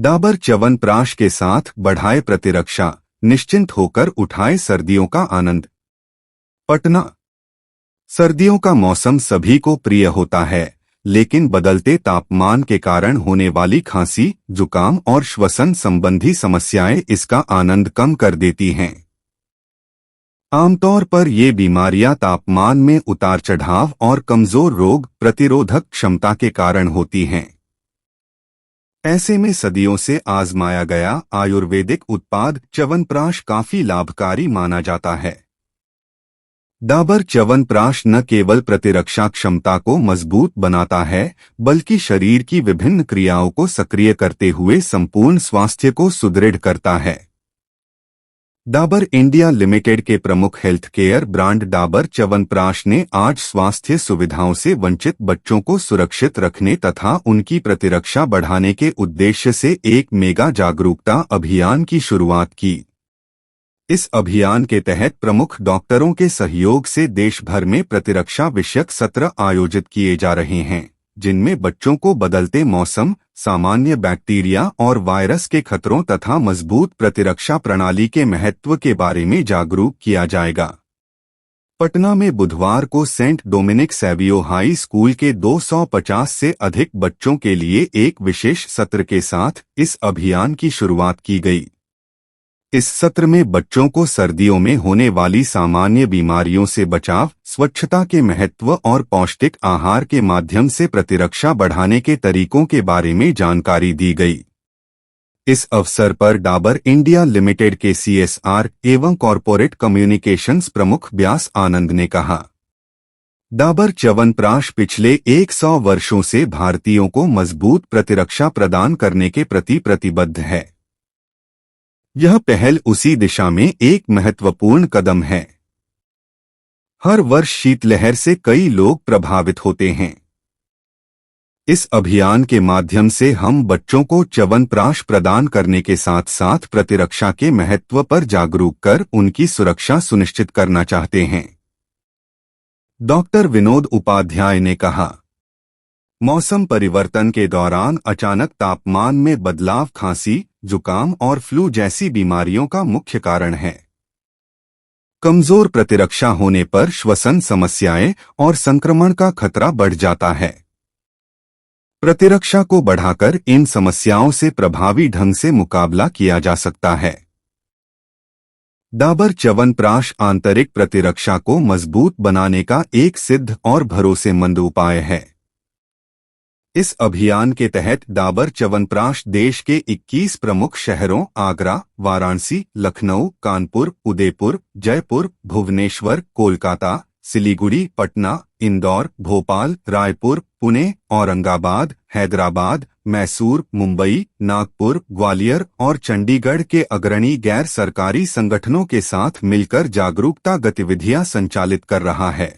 डाबर च्यवनप्राश के साथ बढ़ाए प्रतिरक्षा, निश्चिंत होकर उठाए सर्दियों का आनंद। पटना। सर्दियों का मौसम सभी को प्रिय होता है, लेकिन बदलते तापमान के कारण होने वाली खांसी, जुकाम और श्वसन संबंधी समस्याएं इसका आनंद कम कर देती हैं। आमतौर पर ये बीमारियां तापमान में उतार चढ़ाव और कमजोर रोग प्रतिरोधक क्षमता के कारण होती हैं। ऐसे में सदियों से आजमाया गया आयुर्वेदिक उत्पाद च्यवनप्राश काफी लाभकारी माना जाता है। डाबर च्यवनप्राश न केवल प्रतिरक्षा क्षमता को मजबूत बनाता है, बल्कि शरीर की विभिन्न क्रियाओं को सक्रिय करते हुए संपूर्ण स्वास्थ्य को सुदृढ़ करता है। डाबर इंडिया लिमिटेड के प्रमुख health care brand Dabur chyawanprash ने आज स्वास्थ्य सुविधाओं से वंचित बच्चों को सुरक्षित रखने तथा उनकी प्रतिरक्षा बढ़ाने के उद्देश्य से एक मेगा जागरूकता अभियान की शुरुआत की। इस अभियान के तहत प्रमुख डॉक्टरों के सहयोग से देश भर में प्रतिरक्षा विषयक सत्र आयोजित किए जा रहे हैं, जिनमें बच्चों को बदलते मौसम, सामान्य बैक्टीरिया और वायरस के खतरों तथा मजबूत प्रतिरक्षा प्रणाली के महत्व के बारे में जागरूक किया जाएगा। पटना में बुधवार को Saint Dominic Savio High School के 250 से अधिक बच्चों के लिए एक विशेष सत्र के साथ इस अभियान की शुरुआत की गई। इस सत्र में बच्चों को सर्दियों में होने वाली सामान्य बीमारियों से बचाव, स्वच्छता के महत्व और पौष्टिक आहार के माध्यम से प्रतिरक्षा बढ़ाने के तरीकों के बारे में जानकारी दी गई। इस अवसर पर डाबर इंडिया लिमिटेड के CSR एवं कॉरपोरेट कम्युनिकेशंस प्रमुख व्यास आनंद ने कहा, डाबर च्यवनप्राश पिछले 100 वर्षों से भारतीयों को मजबूत प्रतिरक्षा प्रदान करने के प्रति प्रतिबद्ध है। यह पहल उसी दिशा में एक महत्वपूर्ण कदम है। हर वर्ष शीतलहर से कई लोग प्रभावित होते हैं। इस अभियान के माध्यम से हम बच्चों को च्यवनप्राश प्रदान करने के साथ साथ प्रतिरक्षा के महत्व पर जागरूक कर उनकी सुरक्षा सुनिश्चित करना चाहते हैं। डॉक्टर विनोद उपाध्याय ने कहा, मौसम परिवर्तन के दौरान अचानक तापमान में बदलाव खांसी, जुकाम और फ्लू जैसी बीमारियों का मुख्य कारण है। कमजोर प्रतिरक्षा होने पर श्वसन समस्याएं और संक्रमण का खतरा बढ़ जाता है। प्रतिरक्षा को बढ़ाकर इन समस्याओं से प्रभावी ढंग से मुकाबला किया जा सकता है। डाबर च्यवनप्राश आंतरिक प्रतिरक्षा को मजबूत बनाने का एक सिद्ध और भरोसेमंद उपाय है। इस अभियान के तहत डाबर च्यवनप्राश देश के 21 प्रमुख शहरों आगरा, वाराणसी, लखनऊ, कानपुर, उदयपुर, जयपुर, भुवनेश्वर, कोलकाता, सिलीगुड़ी, पटना, इंदौर, भोपाल, रायपुर, पुणे, औरंगाबाद, हैदराबाद, मैसूर, मुंबई, नागपुर, ग्वालियर और चंडीगढ़ के अग्रणी गैर सरकारी संगठनों के साथ मिलकर जागरूकता गतिविधियां संचालित कर रहा है।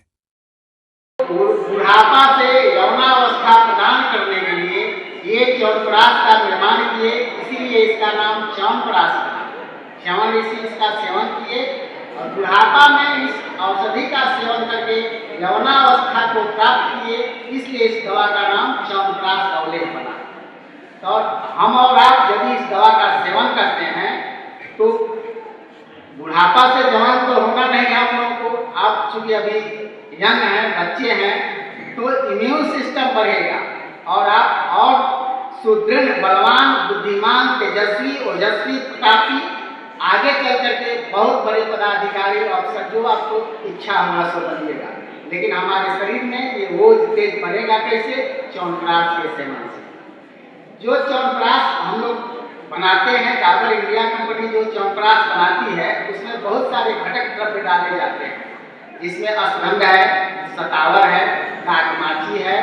बुढ़ापा से यौनावस्था प्रदान करने के लिए ये च्यवनप्राश का निर्माण किए, इसीलिए इसका नाम च्यवनप्राश है। च्यवन ऋषि इसका सेवन किए और बुढ़ापा में इस औषधि का सेवन करके यौनावस्था को प्राप्त किए, इसलिए इस दवा का नाम च्यवनप्राश का उल्लेख बना। तो हम और आप यदि इस दवा का सेवन करते हैं तो बुढ़ापा से जवान तो होना नहीं हम लोगों को। आप चूंकि अभी यंग हैं, बच्चे हैं, तो इम्यून सिस्टम बढ़ेगा और आप और सुदृढ़, बलवान, बुद्धिमान, तेजस्वी, ओजस्वी, प्रतापी, आगे चल करके बहुत बड़े पदाधिकारी अफसर जो आपको इच्छा होगा सो बनिएगा। लेकिन हमारे शरीर में ये वो तेज बनेगा कैसे? च्यवनप्राश के सेवन से। जो च्यवनप्राश हम लोग बनाते हैं, डाबर इंडिया कंपनी जो च्यवनप्राश बनाती है, उसमें बहुत सारे घटक द्रव्य डाले जाते हैं, जिसमें अश्वगंधा है, सतावर है, काकमाची है,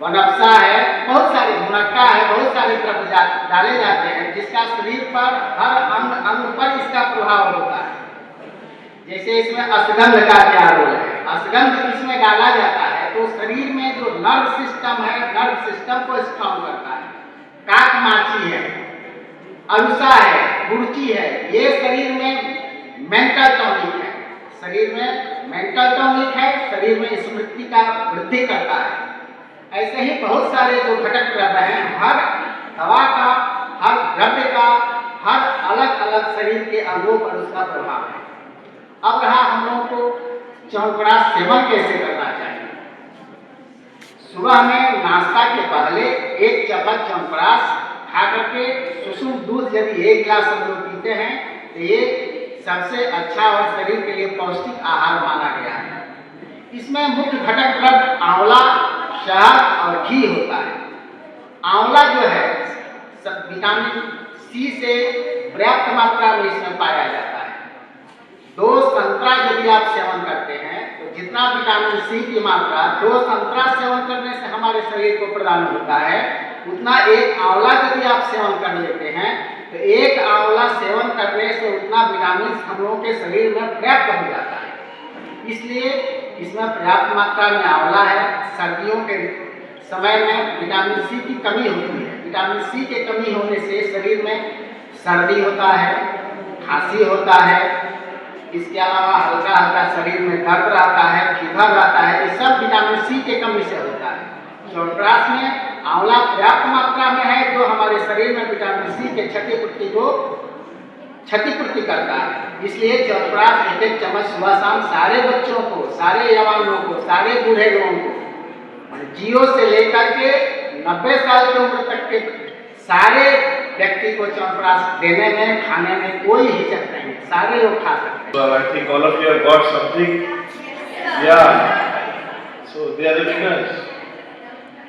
वनपसा है, बहुत सारे मुनक्का है, बहुत सारे द्रव्य डाले जाते हैं, जिसका शरीर पर हर अंग पर इसका प्रभाव होता है। जैसे इसमें अश्वगंध का क्या रोल है? अश्वगंध इसमें डाला जाता है तो शरीर में जो नर्व सिस्टम है, नर्व सिस्टम को स्ट्रॉन्ग करता है। काकमाची है, अरुसा है, गुड़ची है, ये शरीर में मेंटल टॉनिक है, शरीर में मेंटल टॉनिक है, शरीर में स्मृति का वृद्धि करता है। ऐसे ही बहुत सारे जो घटक द्रव्य हैं, हर दवा का, हर द्रव्य का, हर अलग अलग शरीर के अंगों पर उसका प्रभाव है। अब रहा हम लोगों को च्यवनप्राश सेवन कैसे करना चाहिए। सुबह में नाश्ता के पहले एक चम्मच च्यवनप्राश खा करके सुसुम दूध यदि 1 गिलास हम लोग पीते हैं तो ये सबसे अच्छा और शरीर के लिए पौष्टिक आहार माना गया है। इसमें मुख्य घटक द्रव्य आंवला, शहद और घी होता है। आंवला जो है विटामिन सी से पर्याप्त मात्रा में इसमें पाया जाता है। 2 संतरा यदि आप सेवन करते हैं तो जितना विटामिन सी की मात्रा 2 संतरा सेवन करने से हमारे शरीर को प्रदान होता है, उतना एक आंवला यदि आप सेवन कर लेते हैं तो एक आंवला सेवन करने से उतना विटामिन हम लोगों के शरीर में पर्याप्त हो जाता है। इसलिए इसमें पर्याप्त मात्रा में आंवला है। सर्दियों के समय में विटामिन सी की कमी होती है। विटामिन सी की कमी होने से शरीर में सर्दी होता है, खांसी होता है, इसके अलावा हल्का हल्का शरीर में दर्द रहता है, फीवर रहता है। ये सब विटामिन सी की कमी से होता है। च्यवनप्राश में आंवला पर्याप्त मात्रा में है जो हमारे शरीर में विटामिन सी के क्षतिपूर्ति करता है। इसलिए च्यवनप्राश 1-1 चम्मच सुबह शाम सारे बच्चों को, सारे जवानों को, सारे बूढ़े लोगों को, 0 से लेकर के 90 साल की उम्र तक के सारे व्यक्ति को च्यवनप्राश देने में, खाने में कोई हिचक नहीं, सारे लोग खा सकते हैं। Well, I think all of you have got something. Yeah. So they are the winners.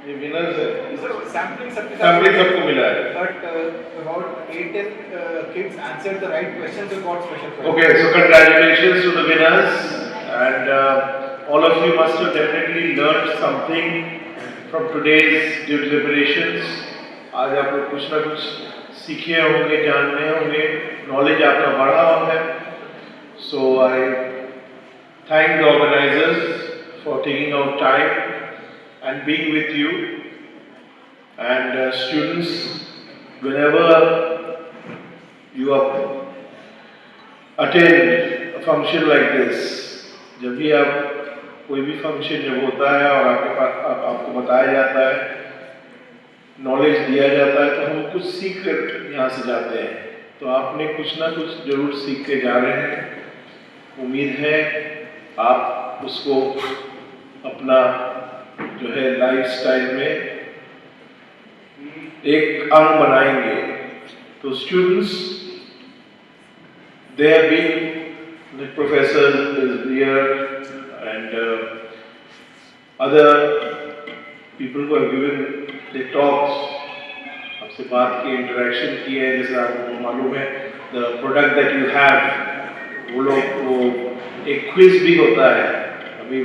ये winners है. Sampling Sampling सबको मिला है. But about 8 kids answered the right questions and got special prize. Okay, so congratulations to the winners, and all of you must have definitely learned something from today's deliberations. आज आप लोग कुछ ना कुछ सीखे होंगे, जानने होंगे, नॉलेज आपका बढ़ा है. So I thank the organizers for taking out time and being with you. And students, whenever you attend a function like this, जब भी आप कोई भी फंक्शन जब होता है और आपके पास आपको बताया जाता है, नॉलेज दिया जाता है, तो हम कुछ सीख कर यहाँ से जाते हैं. तो आपने कुछ ना कुछ जरूर सीख के जा रहे हैं. उम्मीद है आप उसको अपना जो है लाइफस्टाइल में एक अंग बनाएंगे. तो students, they have been the professor here and other people who have given the talks, आपसे बात की, इंटरेक्शन की है. जैसे आपको मालूम है the product that you have, वो एक क्विज भी होता है. अभी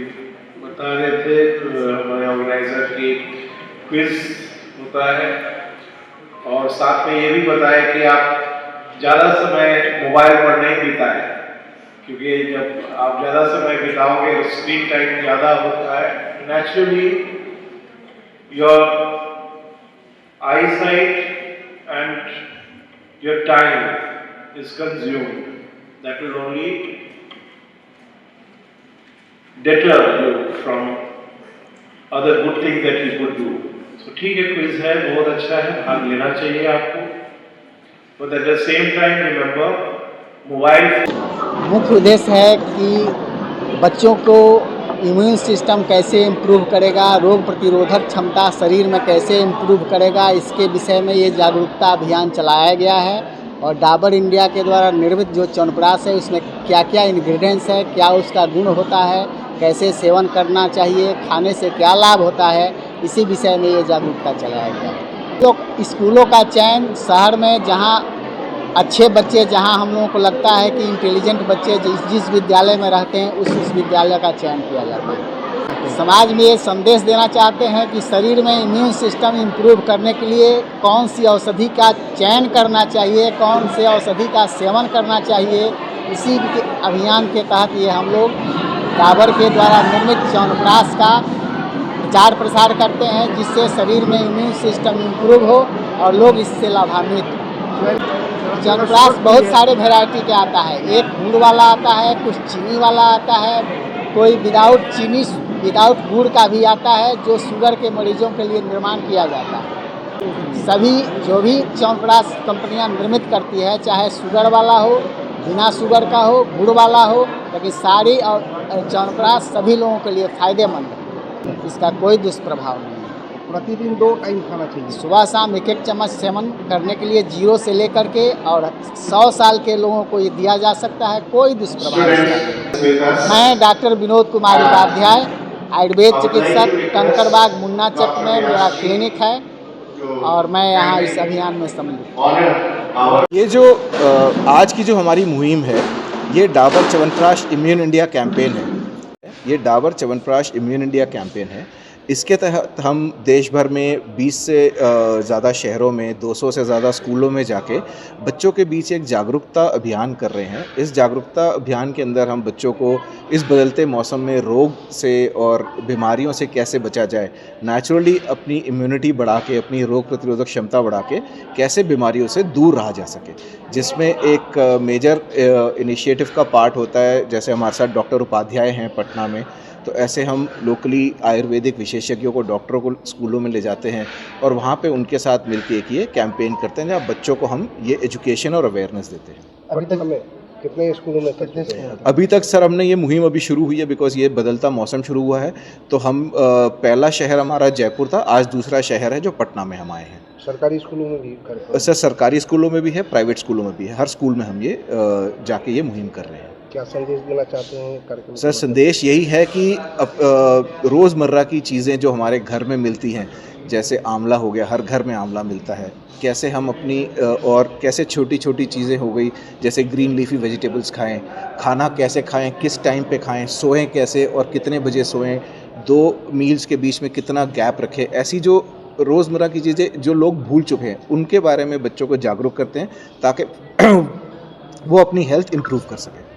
बता रहे थे हमारे ऑर्गेनाइजर की क्विज होता है, और साथ में ये भी बताया कि आप ज़्यादा समय मोबाइल पर नहीं बिताएं, क्योंकि जब आप ज़्यादा समय बिताओगे तो स्क्रीन टाइम ज़्यादा होता है. Naturally your eyesight and your time is consumed. That will only deter you from other good things that you could do. So ठीक है, क्विज है, बहुत अच्छा है, भाग लेना चाहिए आपको. But at the same time remember, mobile मुख्य उद्देश्य है कि बच्चों को इम्यून सिस्टम कैसे इम्प्रूव करेगा, रोग प्रतिरोधक क्षमता शरीर में कैसे इम्प्रूव करेगा, इसके विषय में ये जागरूकता अभियान चलाया गया है. और डाबर इंडिया के द्वारा निर्मित जो च्यवनप्राश है उसमें क्या क्या इंग्रेडिएंट्स है, क्या उसका गुण होता है, कैसे सेवन करना चाहिए, खाने से क्या लाभ होता है, इसी विषय में ये जागरूकता चलाया गया है. तो स्कूलों का चयन शहर में जहाँ अच्छे बच्चे, जहां हम लोगों को लगता है कि इंटेलिजेंट बच्चे जिस विद्यालय में रहते हैं उस विद्यालय का चयन किया जाता है. समाज में ये संदेश देना चाहते हैं कि शरीर में इम्यून सिस्टम इम्प्रूव करने के लिए कौन सी औषधि का चयन करना चाहिए, कौन से औषधि का सेवन करना चाहिए. इसी अभियान के तहत ये हम लोग डाबर के द्वारा निर्मित च्यवनप्राश का प्रचार प्रसार करते हैं, जिससे शरीर में इम्यून सिस्टम इम्प्रूव हो और लोग इससे लाभान्वित हों. च्यवनप्राश बहुत सारे वैरायटी के आता है. एक गुड़ वाला आता है, कुछ चीनी वाला आता है, कोई विदाउट चीनी विदाउट गुड़ का भी आता है, जो शुगर के मरीजों के लिए निर्माण किया जाता है. सभी जो भी च्यवनप्राश कंपनियां निर्मित करती है, चाहे शुगर वाला हो, बिना शुगर का हो, गुड़ वाला हो, लेकिन साड़ी और च्यवनप्राश सभी लोगों के लिए फ़ायदेमंद है। इसका कोई दुष्प्रभाव नहीं है। प्रतिदिन 2 टाइम खाना चाहिए। सुबह शाम 1-1 चम्मच सेवन करने के लिए 0 से लेकर के और 100 साल के लोगों को ये दिया जा सकता है, कोई दुष्प्रभाव नहीं है। मैं डॉक्टर विनोद कुमार उपाध्याय, आयुर्वेद चिकित्सक, कंकड़बाग मुन्ना चक में मेरा क्लिनिक है और मैं यहाँ इस अभियान में सम्मिलित हूँ। ये जो आज की जो हमारी मुहिम है, ये Dabur chyawanprash immune India campaign है। ये Dabur chyawanprash immune India campaign है। इसके तहत हम देश भर में 20 से ज़्यादा शहरों में 200 से ज़्यादा स्कूलों में जाके बच्चों के बीच एक जागरूकता अभियान कर रहे हैं। इस जागरूकता अभियान के अंदर हम बच्चों को इस बदलते मौसम में रोग से और बीमारियों से कैसे बचा जाए, नेचुरली अपनी इम्यूनिटी बढ़ा के, अपनी रोग प्रतिरोधक क्षमता बढ़ा के कैसे बीमारियों से दूर रहा जा सके, जिसमें एक मेजर इनिशिएटिव का पार्ट होता है। जैसे हमारे साथ डॉक्टर उपाध्याय हैं पटना में, तो ऐसे हम लोकली आयुर्वेदिक विशेषज्ञों को, डॉक्टरों को स्कूलों में ले जाते हैं और वहाँ पे उनके साथ मिलकर एक ये कैंपेन करते हैं जहाँ बच्चों को हम ये एजुकेशन और अवेयरनेस देते हैं। अभी तक हमें कितने स्कूलों में अभी तक सर हमने ये मुहिम अभी शुरू हुई है, बिकॉज ये बदलता मौसम शुरू हुआ है। तो हम पहला शहर हमारा जयपुर था, आज दूसरा शहर है जो पटना में हम आए हैं। सरकारी स्कूलों में भी करते हैं? सर सरकारी स्कूलों में भी है, प्राइवेट स्कूलों में भी है। हर स्कूल में हम ये जाके ये मुहिम कर रहे हैं। क्या संदेश देना चाहते हैं कार्यक्रम? सर संदेश यही है कि रोज़मर्रा की चीज़ें जो हमारे घर में मिलती हैं, जैसे आंवला हो गया, हर घर में आंवला मिलता है, कैसे हम अपनी और कैसे छोटी छोटी चीज़ें हो गई जैसे ग्रीन लीफी वेजिटेबल्स खाएं, खाना कैसे खाएं, किस टाइम पे खाएं, सोएं कैसे और कितने बजे सोएं, 2 मील्स के बीच में कितना गैप रखें, ऐसी जो रोज़मर्रा की चीज़ें जो लोग भूल चुके हैं उनके बारे में बच्चों को जागरूक करते हैं ताकि वो अपनी हेल्थ इम्प्रूव कर सकें।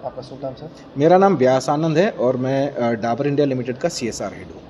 आपका शुभ नाम सर? मेरा नाम व्यास आनंद है और मैं डाबर इंडिया लिमिटेड का CSR हेड हूँ।